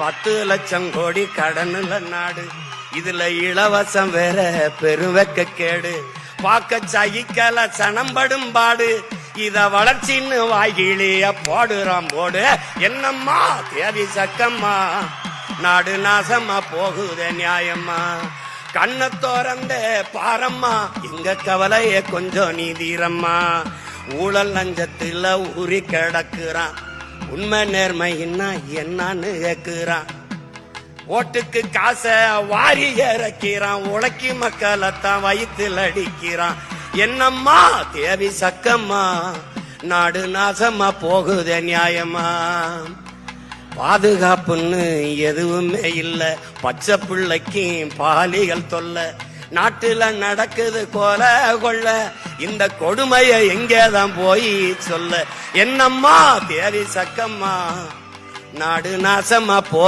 10 லட்சம் கோடி கடனுல நாடு, இதுல இலவசம் வேற பெருவெக்க கேடு. பாக்க சகிக்கல சனம்படும் பாடு, இத வளர்ச்சின்னு வாய்கிளிய போடுறான் போடு. என்னம்மா தேவி சக்கம்மா, நாடு நாசமா போகுதே நியாயம்மா. கண்ண தோறந்த பாரம்மா, எங்க கவலைய கொஞ்சம் நீதீரம்மா. ஊழல் லஞ்சத்துல ஊறி கிடக்குறான், உண்மை நேர்மை என்னன்னு கேக்குறான். ஓட்டுக்கு காசை வாரி இறக்கிறான், உழைக்கி மக்களைத்தான் வயிற்றில் அடிக்கிறான். என்னம்மா தேவி சக்கம்மா, நாடு நாசமா போகுதே நியாயமா. பாதுகாப்புன்னு எதுவுமே இல்ல, பச்சை பிள்ளைக்கும் பாலிகள் தொல்ல. நாட்டுல நடக்குது கொல கொள்ள, இந்த கொடுமைய எங்கேதான் போய் சொல்ல. என்னம்மா தேவி சக்கம்மா, நாடு நாசமா போக